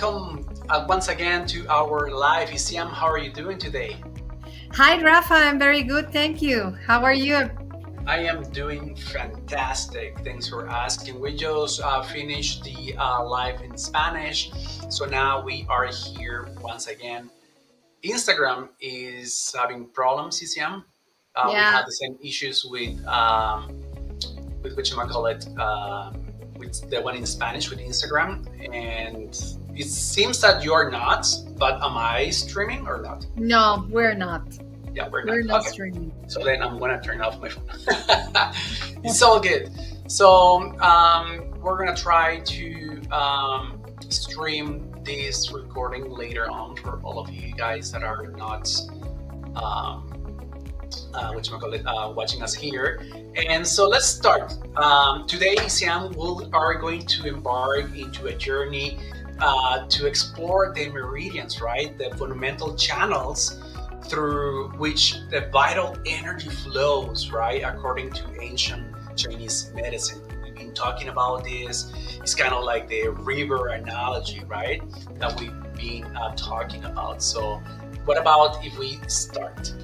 welcome once again to our live ECM. How are you doing today? Hi, Rafa. I'm very good. Thank you. How are you? I am doing fantastic. Thanks for asking. We just finished the live in Spanish, so now we are here once again. Instagram is having problems, ECM. We Yeah, had the same issues with which I call it with the one in Spanish with Instagram, and it seems that you are not. But am I streaming or not? no, we're not. Yeah, we're not. We're not Okay. streaming. So then I'm gonna turn off my phone. It's all good. So we're gonna try to stream this recording later on for all of you guys that are not um, watching us here. And so let's start. Today, Sam, we are going to embark into a journey to explore the meridians, right? The fundamental channels through which the vital energy flows, right? According to ancient Chinese medicine. We've been talking about this. It's kind of like the river analogy, right? That we've been talking about. So, what about if we start?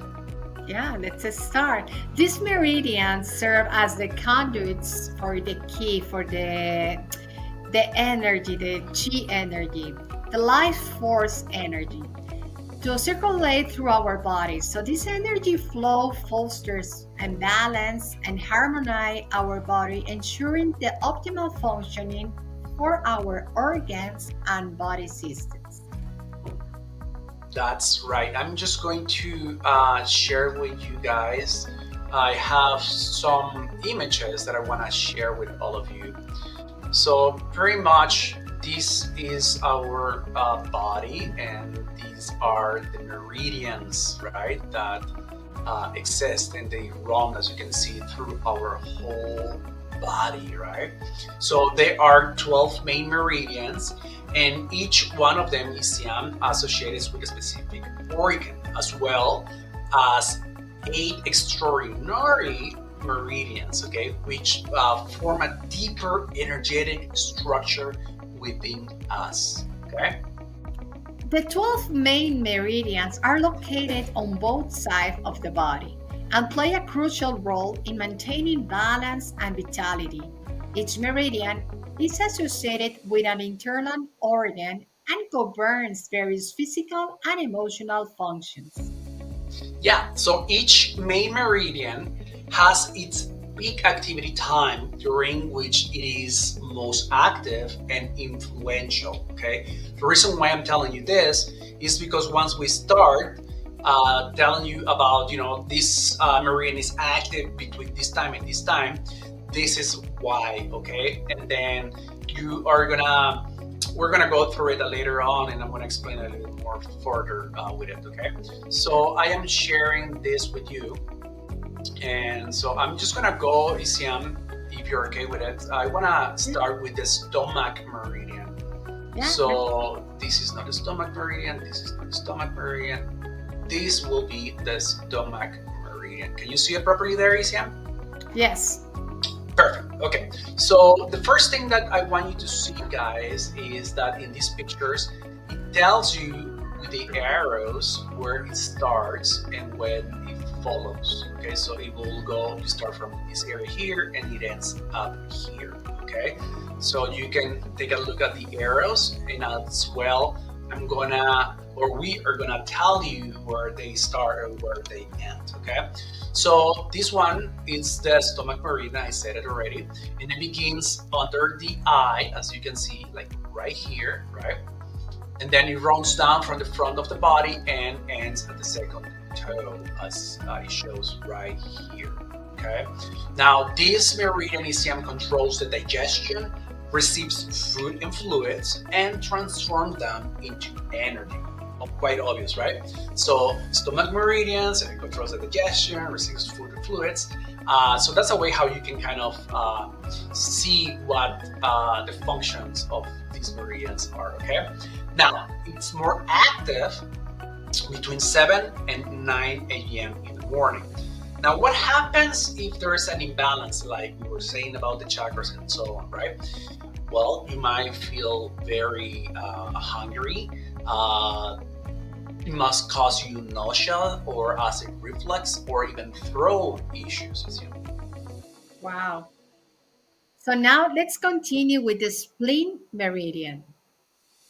Yeah, let's start. These meridians serve as the conduits for the key for the energy, the chi energy, the life force energy to circulate through our bodies. So this energy flow fosters and balance and harmonize our body, ensuring the optimal functioning for our organs and body systems. That's right. I'm just going to share with you guys. I have some images that I want to share with all of you. So, pretty much, this is our body, and these are the meridians, right? That exist and they run, as you can see, through our whole body, right? So there are 12 main meridians, and each one of them is associated with a specific organ, as well as 8 extraordinary meridians, okay, which form a deeper energetic structure within us, okay? The 12 main meridians are located on both sides of the body and play a crucial role in maintaining balance and vitality. Each meridian is associated with an internal organ and governs various physical and emotional functions. Yeah, so each main meridian has its peak activity time during which it is most active and influential. Okay, the reason why I'm telling you this is because once we start telling you about, this meridian is active between this time and this time, this is why. Okay, and then you are gonna we're gonna go through it later on, and I'm gonna explain a little more further with it. Okay, so I am sharing this with you, and so I'm just gonna go, Isiam, if you're okay with it. I wanna start with the stomach meridian. Yeah, So this is not the stomach meridian, this is not the stomach meridian. This will be the stomach meridian. Can you see it properly there, Isiam? yes. Perfect. Okay. So the first thing that I want you to see, guys, is that in these pictures, it tells you with the arrows where it starts and when it follows. Okay. So it will go, you start from this area here and it ends up here. Okay. So you can take a look at the arrows, and as well, we are gonna tell you where they start and where they end. Okay. So this one is the stomach meridian. I said it already, and it begins under the eye, as you can see, like right here, right? And then it runs down from the front of the body and ends at the second toe, as it shows right here. Okay. Now this meridian ECM controls the digestion, receives food and fluids, and transforms them into energy. Quite obvious, right? So stomach meridians, and it controls the digestion, receives food and fluids. So that's a way how you can kind of see what the functions of these meridians are. Okay. Now it's more active between 7 and 9 a.m. in the morning. Now, what happens if there is an imbalance, like we were saying about the chakras and so on, right? well, you might feel very hungry. Uh, it must cause you nausea or acid reflux or even throat issues. As you Wow. So now let's continue with the spleen meridian.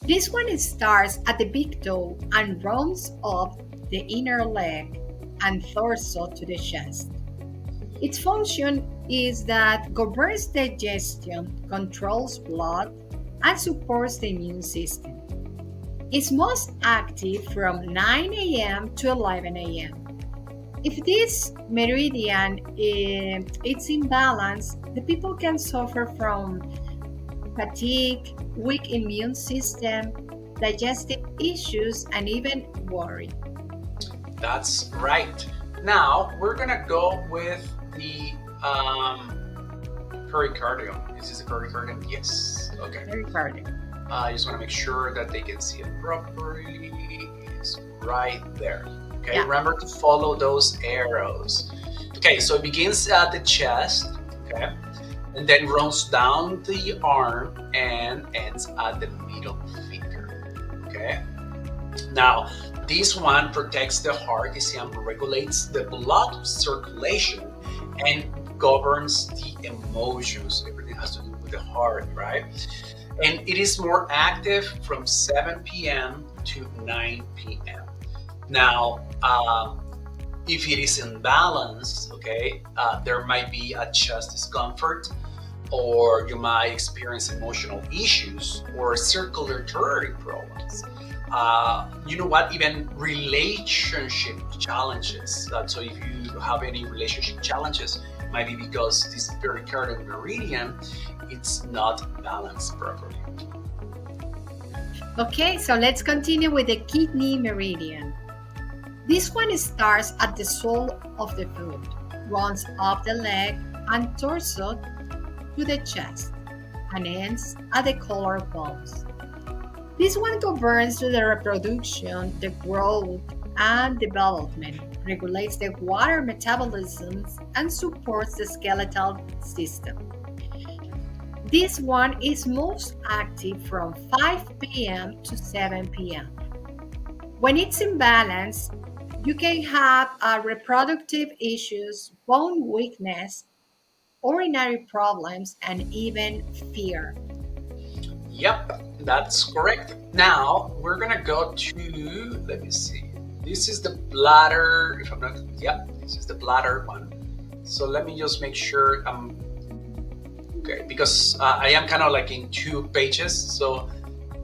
This one starts at the big toe and runs up the inner leg and torso to the chest. Its function is that governs digestion, controls blood, and supports the immune system. It's most active from 9 a.m. to 11 a.m. If this meridian is imbalanced, the people can suffer from fatigue, weak immune system, digestive issues, and even worry. That's right. Now we're gonna go with the pericardium. Is this a pericardium? Yes. Okay. Pericardium. I just want to make sure that they can see it properly. It's right there. Okay, Yeah. remember to follow those arrows. Okay, so it begins at the chest, okay, and then runs down the arm and ends at the middle finger. Okay, now this one protects the heart, regulates the blood circulation, and governs the emotions. Everything has to do with the heart, right? And it is more active from 7 p.m. to 9 p.m. Now, if it is imbalanced, okay, there might be a chest discomfort, or you might experience emotional issues or circulatory problems. You know what? Even relationship challenges. So if you have any relationship challenges, might be because this pericardial meridian it's not balanced properly. Okay, so let's continue with the kidney meridian. This one starts at the sole of the foot, runs up the leg and torso to the chest, and ends at the collarbones. This one governs the reproduction, the growth, and development, regulates the water metabolism, and supports the skeletal system. This one is most active from 5 p.m. to 7 p.m. When it's imbalanced, you can have reproductive issues, bone weakness, urinary problems, and even fear. Yep, that's correct. Now we're gonna go to, let me see. This is the bladder, if I'm not, yep, this is the bladder one. So let me just make sure I'm okay, because I am kind of like in two pages. So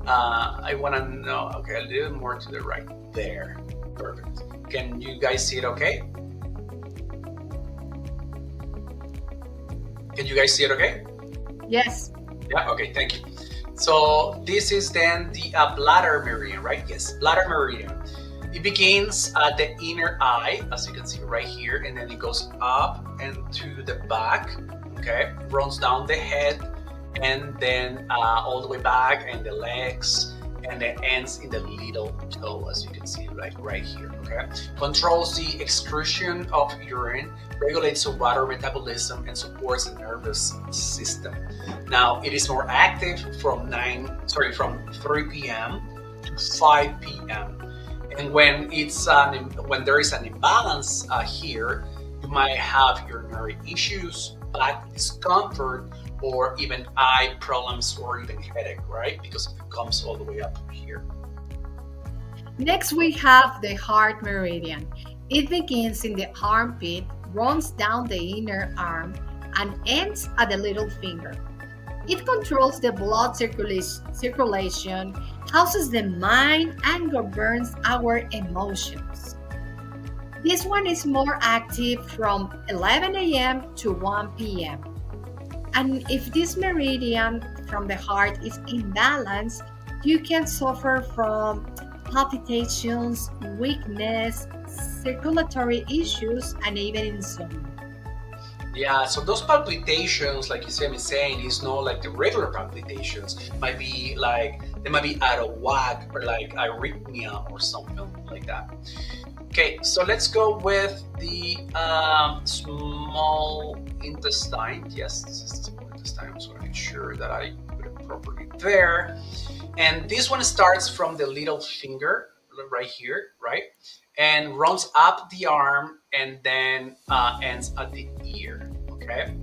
I wanna know, okay, a little more to the right there. Perfect. Can you guys see it okay? Can you guys see it okay? Yes. Yeah, okay, thank you. So this is then the bladder meridian, right? Yes, bladder meridian. It begins at the inner eye, as you can see right here, and then it goes up and to the back, okay? Runs down the head, and then all the way back, and the legs, and then ends in the little toe, as you can see right here, okay? Controls the excretion of urine, regulates the water metabolism, and supports the nervous system. Now, it is more active from 3 p.m. to 5 p.m. And when when there is an imbalance here, you might have urinary issues, back discomfort, or even eye problems, or even headache, right? Because it comes all the way up here. Next, we have the heart meridian. It begins in the armpit, runs down the inner arm, and ends at the little finger. It controls the blood circulation, houses the mind, and governs our emotions. This one is more active from 11 a.m. to 1 p.m. And if this meridian from the heart is imbalanced, you can suffer from palpitations, weakness, circulatory issues, and even insomnia. Yeah, so those palpitations, like you see me saying, is not like the regular palpitations. Might be like they might be out of whack, or like arrhythmia or something like that. Okay, so let's go with the small intestine. Yes, this is the small intestine. I'm just going to make sure that I put it properly there. And this one starts from the little finger right here, right? And runs up the arm and then ends at the ear, okay?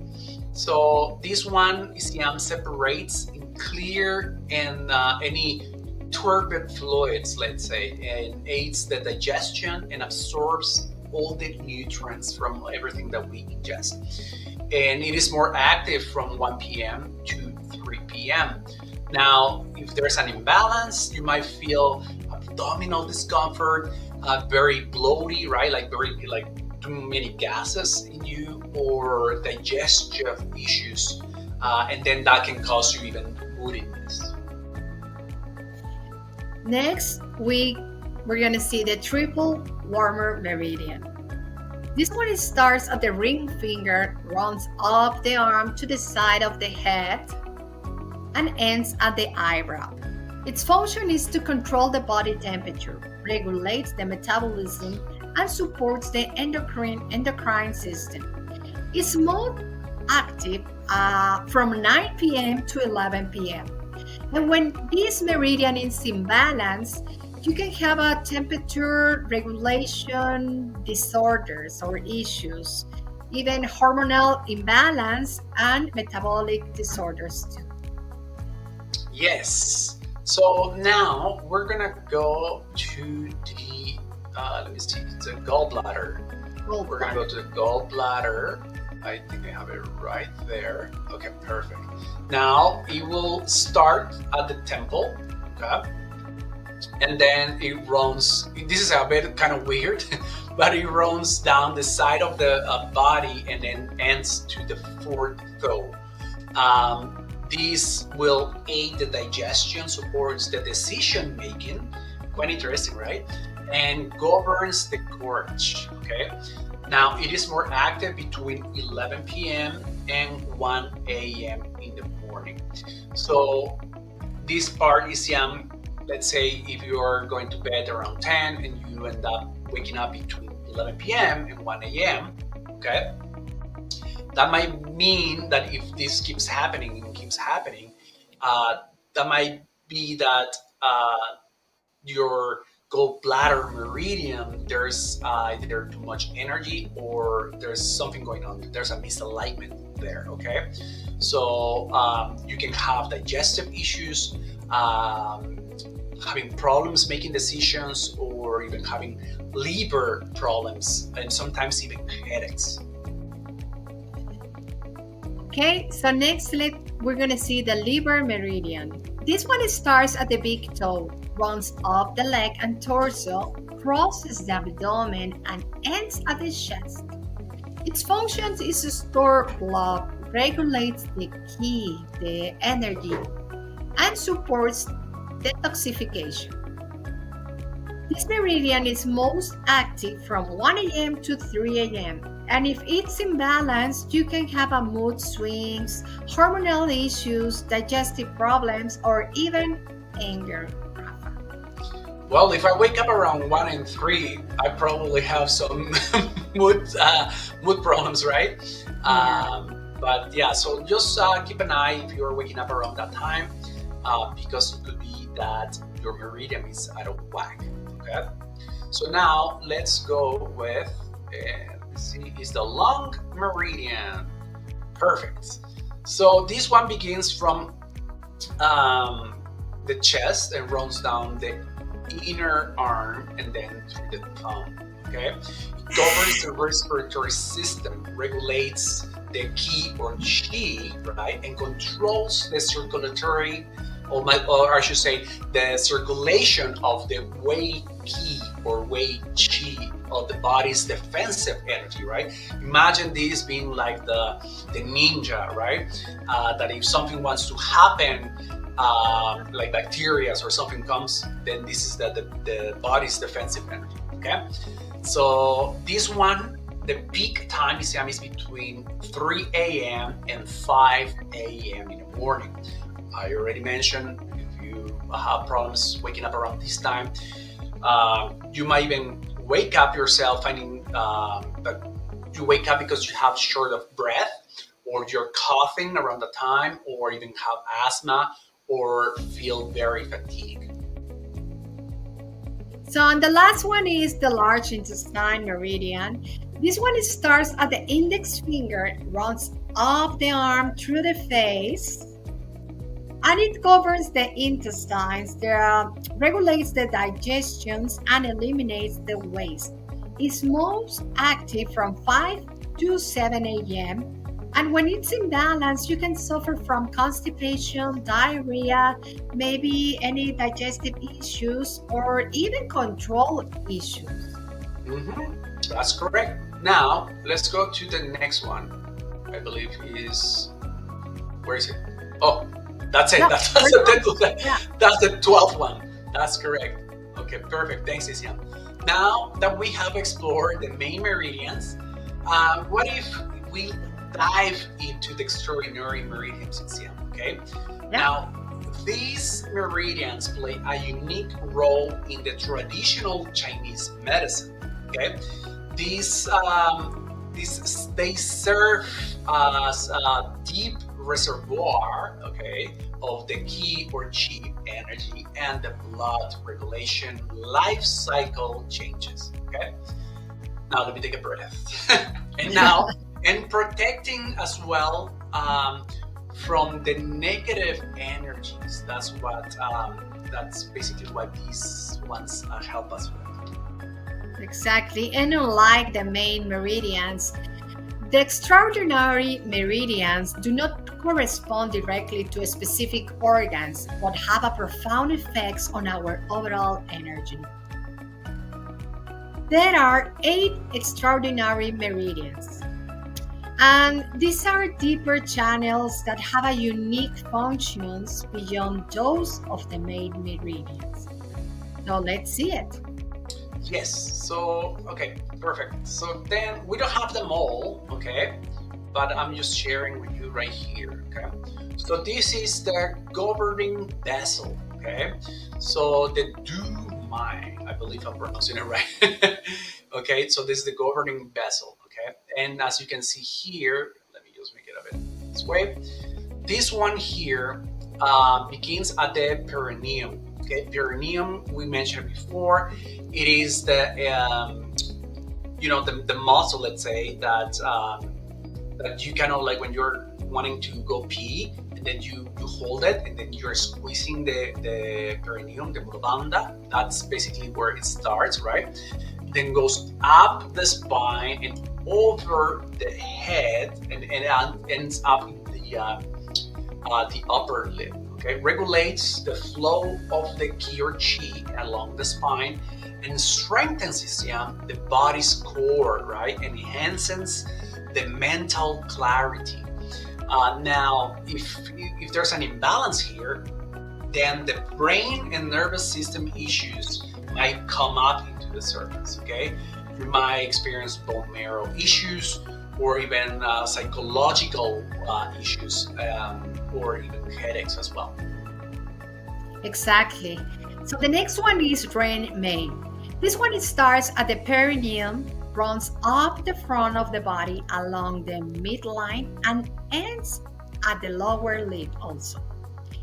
So this one ECM separates in clear and any turbid fluids, let's say, and aids the digestion and absorbs all the nutrients from everything that we ingest. And it is more active from 1 p.m. to 3 p.m. Now, if there's an imbalance, you might feel abdominal discomfort, very bloaty, right? Like too many gases in you, or digestive issues, and then that can cause you even moodiness. Next, we're gonna see the triple warmer meridian. This one starts at the ring finger, runs up the arm to the side of the head, and ends at the eyebrow. Its function is to control the body temperature, regulates the metabolism, and supports the endocrine system. It's most active from 9 p.m. to 11 p.m. And when this meridian is in balance, you can have a temperature regulation disorders or issues, even hormonal imbalance and metabolic disorders too. Yes. So now we're gonna go to the let me see, it's a gallbladder. We're gonna go to the gallbladder. I think I have it right there. Okay, perfect. Now it will start at the temple, okay? And then it runs, this is a bit kind of weird, but it runs down the side of the body and then ends to the fourth toe. This will aid the digestion, supports the decision making, quite interesting, right? And governs the gorge, okay? Now, it is more active between 11 p.m. and 1 a.m. in the morning. So this part is let's say if you're going to bed around 10 and you end up waking up between 11 p.m. and 1 a.m., okay? That might mean that if this keeps happening and keeps happening, that might be that your gallbladder meridian, there's either too much energy or there's something going on. There's a misalignment there, okay? So you can have digestive issues, having problems making decisions, or even having liver problems, and sometimes even headaches. Okay, so next we're gonna see the liver meridian. This one starts at the big toe, runs up the leg and torso, crosses the abdomen, and ends at the chest. Its function is to store blood, regulates the ki, the energy, and supports detoxification. This meridian is most active from 1 a.m. to 3 a.m. And if it's imbalanced, you can have a mood swings, hormonal issues, digestive problems, or even anger. Well, if I wake up around 1 and 3, I probably have some mood problems, right? But yeah, so just keep an eye if you're waking up around that time, because it could be that your meridian is out of whack. Okay. So now let's go with see, is the long meridian. Perfect. So this one begins from the chest and runs down the inner arm and then through the thumb. Okay, it governs the respiratory system, regulates the ki or chi, right, and controls the circulatory, or I should say, the circulation of the wei ki or wei chi, of the body's defensive energy, right? Imagine this being like the ninja, right? That if something wants to happen, like bacteria or something comes, then this is the body's defensive energy, okay? So this one, the peak time is between 3 a.m. and 5 a.m. in the morning. I already mentioned, if you have problems waking up around this time, you might even wake up yourself finding that you wake up because you have short of breath, or you're coughing around the time, or even have asthma, or feel very fatigued. So, and the last one is the large intestine meridian. This one starts at the index finger, runs up the arm through the face, and it governs the intestines, regulates the digestions, and eliminates the waste. It's most active from 5 to 7 a.m. And when it's in balance, you can suffer from constipation, diarrhea, maybe any digestive issues, or even control issues. That's correct. Now, let's go to the next one. I believe is, where is it? Oh, that's it. Yeah, yeah. That's the 12th one. That's correct. Okay, perfect. Thanks, Isiam. Now that we have explored the main meridians, what if we dive into the extraordinary meridians, Isiam? Okay. Yeah. Now, these meridians play a unique role in the traditional Chinese medicine. Okay, these they serve as a deep reservoir, okay, of the qi or qi energy and the blood regulation life cycle changes. Okay, now let me take a breath. And now, and protecting as well from the negative energies. That's basically what these ones help us with. Exactly. And unlike the main meridians, the extraordinary meridians do not correspond directly to specific organs, but have a profound effects on our overall energy. There are 8 extraordinary meridians, and these are deeper channels that have a unique functions beyond those of the main meridians. So let's see it. Yes. So, okay, perfect. So then we don't have them all, okay? But I'm just sharing with you right here, okay? So this is the governing vessel, okay? So the do my, I believe I'm pronouncing it right. Okay, so this is the governing vessel, okay? And as you can see here, let me just make it a bit this way. This one here begins at the perineum. Okay, perineum we mentioned before. It is the the muscle, let's say that you kind of like when you're wanting to go pee, and then you hold it, and then you're squeezing the perineum, the mudanda. That's basically where it starts, right? Then goes up the spine and over the head, and ends up in the upper lip. Okay, regulates the flow of the qi or qi along the spine and strengthens the body's core, right? And enhances the mental clarity. Now, if there's an imbalance here, then the brain and nervous system issues might come up into the surface. Okay, you might experience bone marrow issues, or even psychological issues, or even headaches as well. Exactly. So the next one is Ren Main. This one starts at the perineum, runs up the front of the body along the midline, and ends at the lower lip also.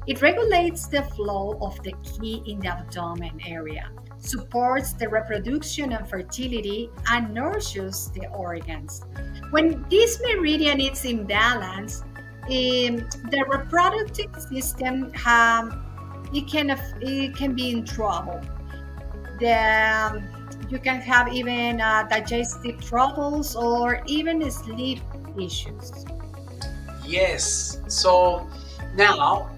It regulates the flow of the qi in the abdomen area, supports the reproduction and fertility, and nourishes the organs. When this meridian is in balance, the reproductive system it can be in trouble. You can have even digestive troubles or even sleep issues. Yes. So now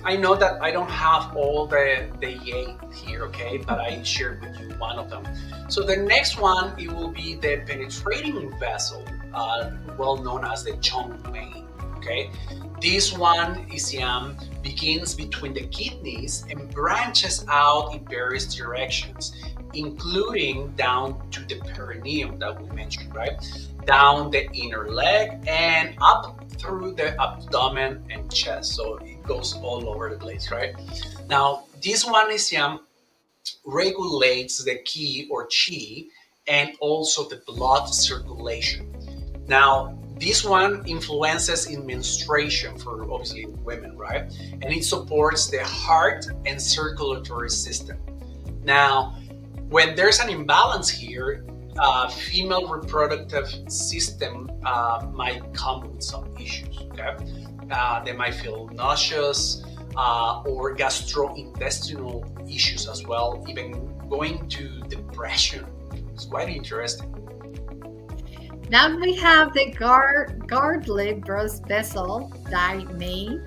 I know that I don't have all the eight here, okay, but I shared with you one of them. So the next one, it will be the penetrating vessel, well known as the Chong Mei. Okay, this one is begins between the kidneys and branches out in various directions, including down to the perineum that we mentioned, right? Down the inner leg and up through the abdomen and chest. So it goes all over the place, right? Now, this one is regulates the qi or chi and also the blood circulation. Now, This one influences in menstruation for obviously women, right? And it supports the heart and circulatory system. Now, when there's an imbalance here, female reproductive system might come with some issues. Okay, they might feel nauseous or gastrointestinal issues as well, even going to depression. It's quite interesting. Now we have the gardlet vessel, main.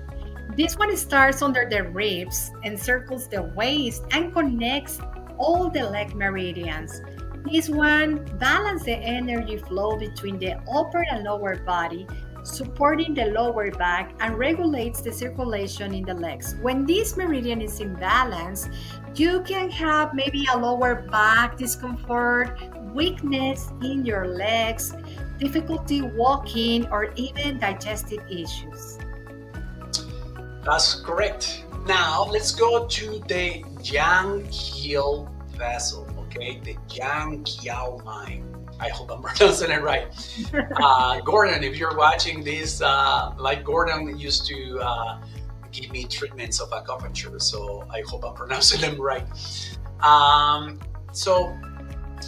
This one starts under the ribs, encircles the waist, and connects all the leg meridians. This one balances the energy flow between the upper and lower body, supporting the lower back and regulates the circulation in the legs. When this meridian is in balance, you can have maybe a lower back discomfort, weakness in your legs, difficulty walking, or even digestive issues. That's correct. Now let's go to the Yang Heel vessel, okay? The Yang Kiao Mine. I hope I'm pronouncing it right. Gordon, if you're watching this, like Gordon used to give me treatments of acupuncture, so I hope I'm pronouncing them right. So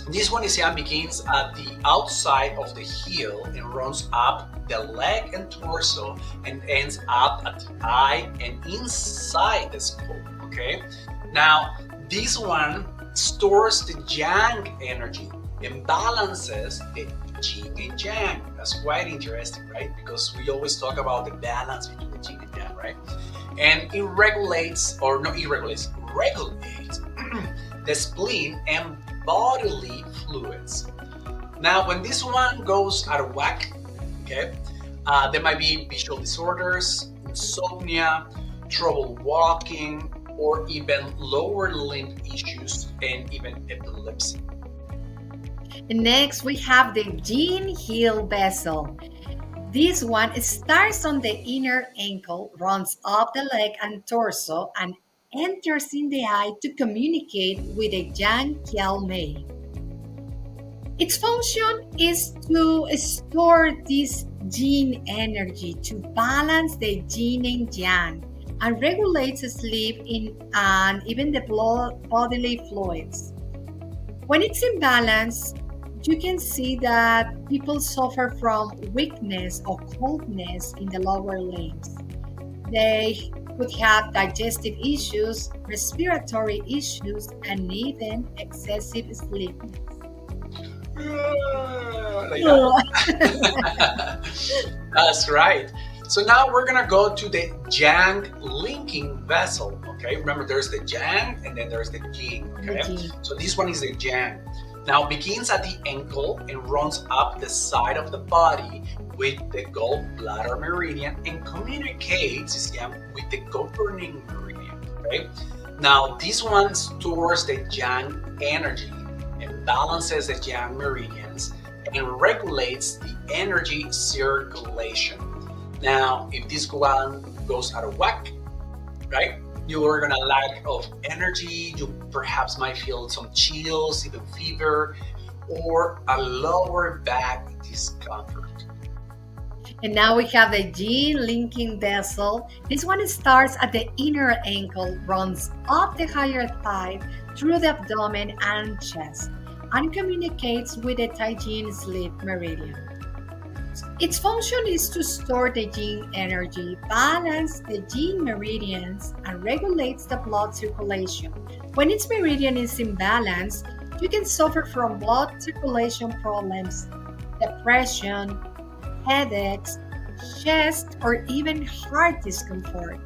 this one is begins at the outside of the heel and runs up the leg and torso and ends up at the eye and inside the skull. Okay. Now this one stores the yang energy and balances the yin and yang. That's quite interesting, right? Because we always talk about the balance between the yin and yang, right? And it regulates, or no, it regulates the spleen and bodily fluids. Now, when this one goes out of whack, okay, there might be visual disorders, insomnia, trouble walking, or even lower limb issues, and even epilepsy. And next, we have the yin heel vessel. This one starts on the inner ankle, runs up the leg and torso, and enters in the eye to communicate with the Yang Kiao Mei. Its function is to store this yin energy, to balance the yin and yang, and regulates sleep and even the bodily fluids. When it's in balance, you can see that people suffer from weakness or coldness in the lower limbs. They could have digestive issues, respiratory issues, and even excessive sleepiness. Like that. That's right. So now we're gonna go to the Yang linking vessel. Okay, remember there's the Yang and then there's the Yin. Okay, so this one is the Yang. Now begins at the ankle and runs up the side of the body with the gallbladder meridian and communicates with the governing meridian. Okay, now this one stores the Yang energy and balances the Yang meridians and regulates the energy circulation. Now, if this one goes out of whack, right, you are gonna lack of energy. You perhaps might feel some chills, even fever, or a lower back discomfort. And now we have the yin linking vessel. This one starts at the inner ankle, runs up the higher thigh, through the abdomen and chest, and communicates with the Taijin sleep meridian. Its function is to store the yin energy, balance the yin meridians, and regulates the blood circulation. When its meridian is imbalance, you can suffer from blood circulation problems, depression, headaches, chest, or even heart discomfort.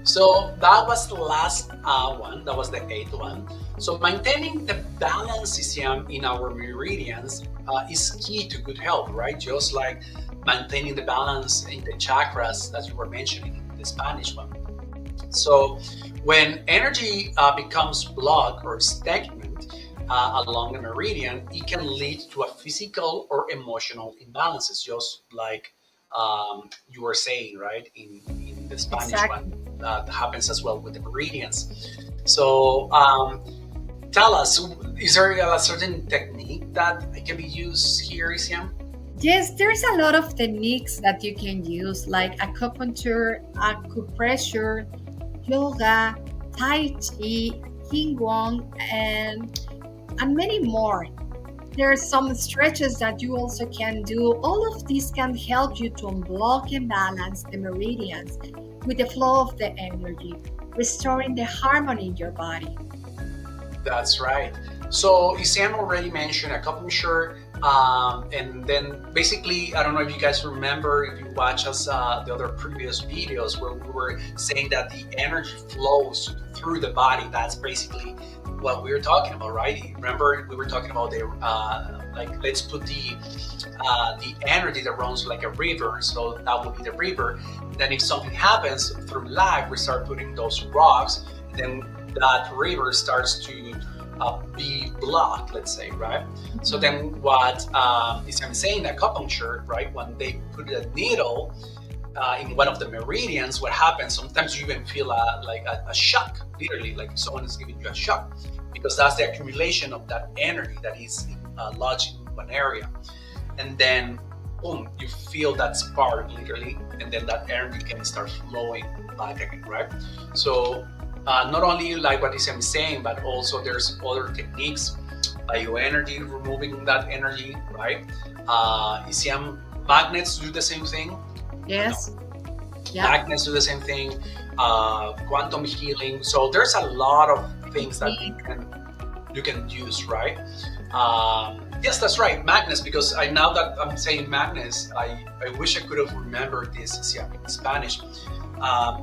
So that was the last one. That was the eighth one. So maintaining the balance in our meridians is key to good health, right? Just like maintaining the balance in the chakras that you were mentioning, the Spanish one. So when energy becomes blocked or stagnant along the meridian, it can lead to a physical or emotional imbalances, just like you were saying, right? In the Spanish Exactly. one, that happens as well with the meridians. So tell us, is there a certain technique that can be used here, Isiam? Yes, there's a lot of techniques that you can use, like acupuncture, acupressure, yoga, tai chi, qigong, and many more. There are some stretches that you also can do. All of these can help you to unblock and balance the meridians with the flow of the energy, restoring the harmony in your body. That's right. So Isam already mentioned acupuncture, and then basically, I don't know if you guys remember, if you watch us the other previous videos where we were saying that the energy flows through the body. That's basically what we were talking about, right? Remember, we were talking about the like, let's put the energy that runs like a river. So that would be the river. Then if something happens through life, we start putting those rocks. Then that river starts to be blocked, let's say, right? So then what is I'm saying acupuncture, right? When they put a needle in one of the meridians, what happens? Sometimes you even feel a shock, literally, like someone is giving you a shock, because that's the accumulation of that energy that is lodged in one area, and then boom, you feel that spark, literally, and then that energy can start flowing back again, right? So not only like what Isam is saying, but also there's other techniques, bioenergy, removing that energy, right? Isam, magnets do the same thing. Yes. Yeah. Magnets do the same thing. Quantum healing. So there's a lot of things that you can use, right? Yes, that's right, magnets. Because now that I'm saying magnets, I wish I could have remembered this in Spanish.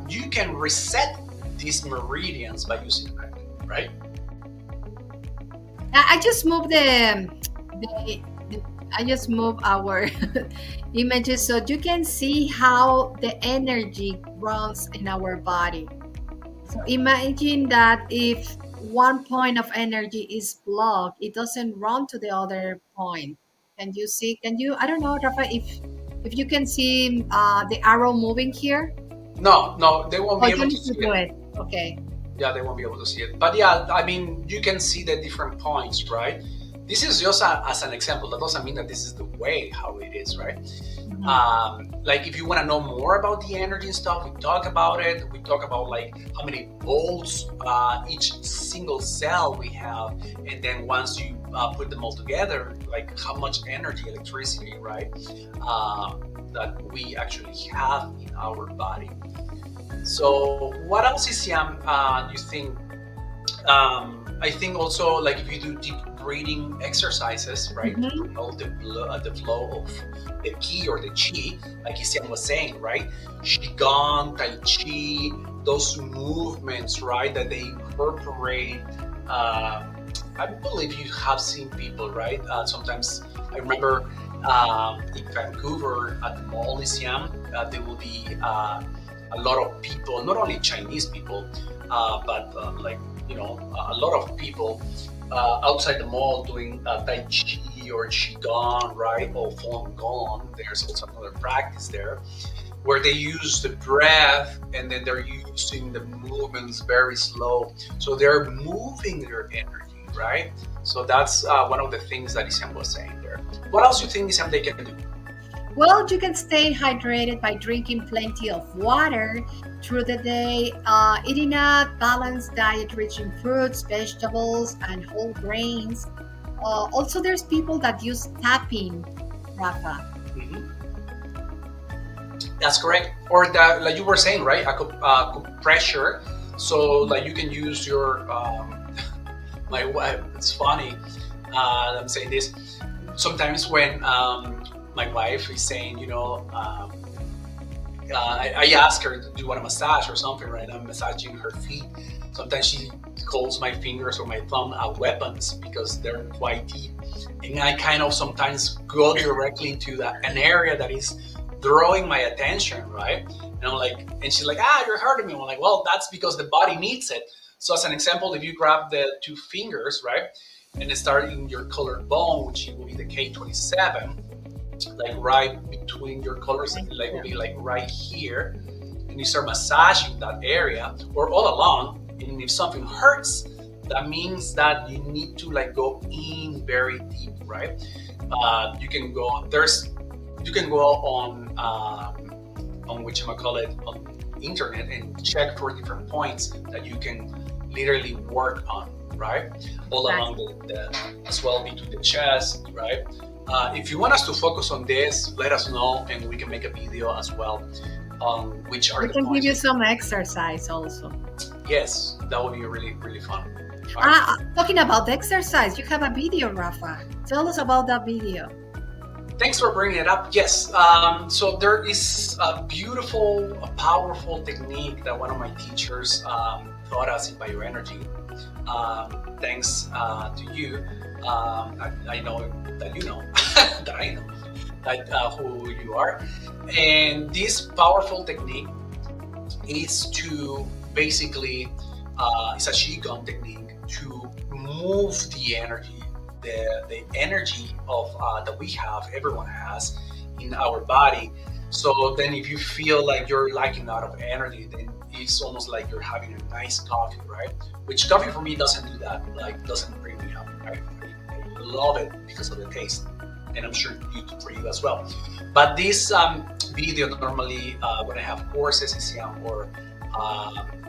You can reset these meridians by using a magnet, right? I just moved the I just moved our images so you can see how the energy runs in our body. So imagine that if one point of energy is blocked, it doesn't run to the other point. Can you see? Can you? I don't know, Rafa, if you can see the arrow moving here. No, they won't Oh, be you able to need to see do it. it. Okay. Yeah, they won't be able to see it. But yeah, I mean, you can see the different points, right? This is just as an example. That doesn't mean that this is the way how it is, right? Like if you want to know more about the energy and stuff, we talk about it. We talk about like how many volts each single cell we have, and then once you put them all together, like how much energy, electricity, right, that we actually have in our body. So what else is you think? I think also like if you do deep breathing exercises, right, to promote the flow of the ki or the chi, like Isian was saying, right? Qigong, Tai Chi, those movements, right, that they incorporate. I believe you have seen people, right? Sometimes I remember in Vancouver at the mall, Isian, there will be a lot of people, not only Chinese people, but like, you know, a lot of people outside the mall doing Tai Chi or Qigong, right? Or Falun Gong. There's also another practice there where they use the breath and then they're using the movements very slow. So they're moving their energy, right? So that's one of the things that Isam was saying there. What else do you think, Isam, they can do? Well, you can stay hydrated by drinking plenty of water through the day, eating a balanced diet rich in fruits, vegetables, and whole grains. Also, there's people that use tapping, Rafa. Mhm. That's correct. Or that, like you were saying, right? Acupressure. So, like you can use your. My wife. It's funny. I'm saying this. Sometimes when my wife is saying, you know, I ask her, do you want a massage or something, right? I'm massaging her feet. Sometimes she calls my fingers or my thumb weapons because they're quite deep. And I kind of sometimes go directly into an area that is drawing my attention, right? And I'm like, and she's like, you're hurting me. I'm like, well, that's because the body needs it. So as an example, if you grab the two fingers, right, and then start in your collarbone, which will be the K27, like right between your collars, like will be like right here, and you start massaging that area or all along. And if something hurts, that means that you need to like go in very deep, right? You can go. There's you can go on which I call it on internet and check for different points that you can literally work on, right? All along Exactly. as well between the chest, right? If you want us to focus on this, let us know and we can make a video as well on which are We the can give points. you some exercise also. Yes, that would be really, really fun. All right. Talking about the exercise, you have a video, Rafa. Tell us about that video. Thanks for bringing it up. Yes. So there is a beautiful, a powerful technique that one of my teachers taught us in bioenergy. Thanks to you. I know that you know that I know that who you are. And this powerful technique is to basically, it's a qigong technique to move the energy, the energy of that we have, everyone has in our body. So then, if you feel like you're lacking out of energy, then it's almost like you're having a nice coffee, right? Which coffee for me doesn't do that, like doesn't bring me up. Right? I love it because of the taste, and I'm sure YouTube for you as well. But this video normally when I have courses or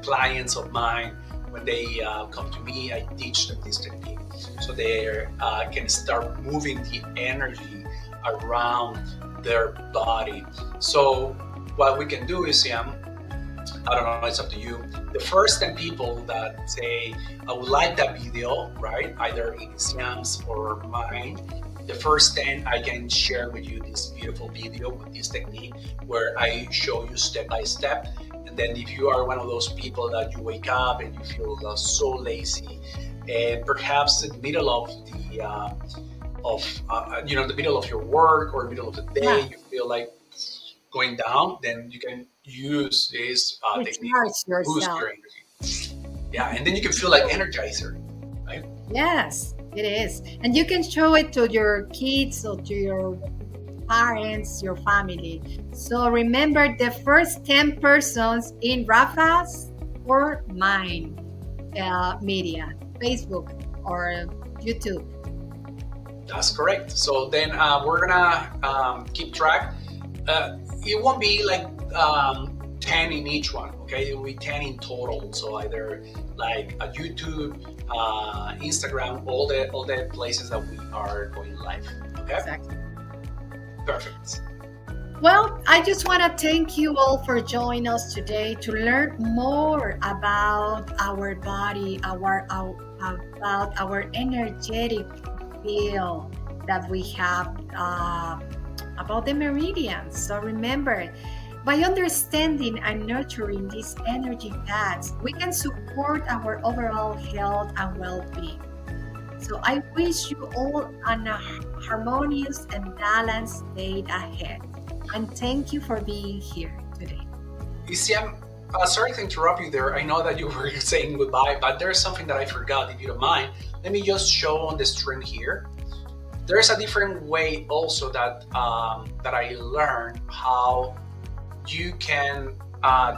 clients of mine, when they come to me, I teach them this technique so they can start moving the energy around their body. So what we can do is, I don't know, it's up to you. The first 10 people that say, I would like that video, right? Either in Siam's or mine. The first 10, I can share with you this beautiful video with this technique where I show you step by step. And then if you are one of those people that you wake up and you feel so lazy, and perhaps in the middle of the middle of your work or middle of the day, Yeah. you feel like going down, then you can use this technique to Recharge boost yourself. your energy. Yeah, and then you can feel like energizer, right? Yes, it is. And you can show it to your kids or to your parents, your family. So remember the first 10 persons in Rafa's or mine media, Facebook or YouTube. That's correct. So then we're gonna keep track. It won't be like 10 in each one, okay? It will be 10 in total. So either like a YouTube, Instagram, all the places that we are going live. Okay, Exactly. perfect. Well, I just want to thank you all for joining us today to learn more about our body, about our energetic field that we have, about the meridians. So remember, by understanding and nurturing these energy paths, we can support our overall health and well-being. So I wish you all an harmonious and balanced day ahead. And thank you for being here today. Isiam, sorry to interrupt you there. I know that you were saying goodbye, but there's something that I forgot. If you don't mind, let me just show on the stream here. There's a different way also that I learned how you can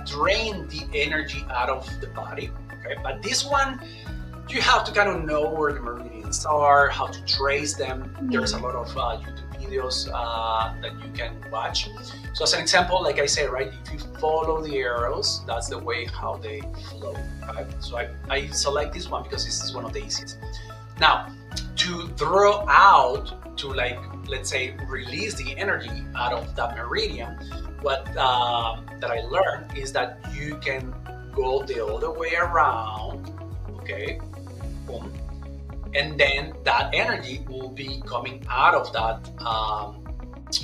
drain the energy out of the body. Okay, but this one you have to kind of know where the meridians are, how to trace them. There's a lot of YouTube videos that you can watch. So as an example, like I said, right, if you follow the arrows, that's the way how they flow. Right? So I select this one because this is one of the easiest. Now, to draw out, to like, let's say, release the energy out of that meridian, what that I learned is that you can go the other way around, okay, boom, and then that energy will be coming out of that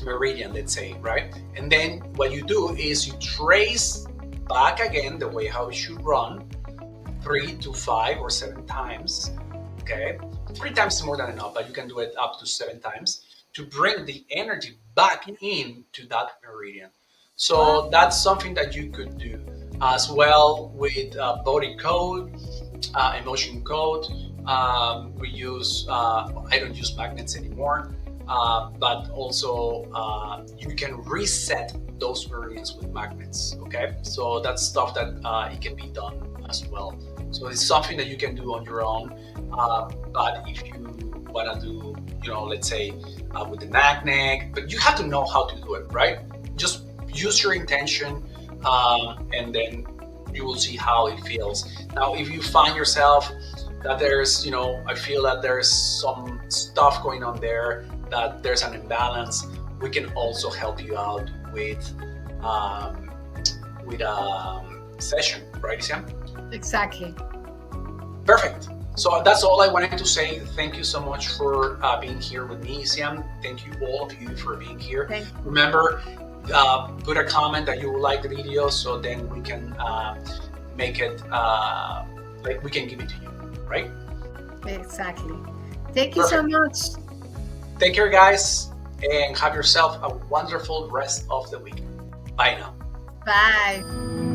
meridian, let's say, right? And then what you do is you trace back again the way how it should run 3 to 5 or 7 times, okay? 3 times is more than enough, but you can do it up to 7 times to bring the energy back into that meridian. So that's something that you could do as well with body code, emotion code. We use, I don't use magnets anymore, but also you can reset those meridians with magnets, okay? So that's stuff that it can be done as well. So it's something that you can do on your own. But if you want to do, let's say with the magnet, but you have to know how to do it, right? Just use your intention, and then you will see how it feels. Now, if you find yourself that there's, I feel that there's some stuff going on there, that there's an imbalance, we can also help you out with a session, right, Isiam? Exactly. Perfect. So that's all I wanted to say. Thank you so much for being here with me, Isiam. Thank you, all of you, for being here. Thank you. Remember, put a comment that you will like the video, so then we can make it, we can give it to you, right? Exactly. Thank you so much. Take care, guys, and have yourself a wonderful rest of the week. Bye now. Bye.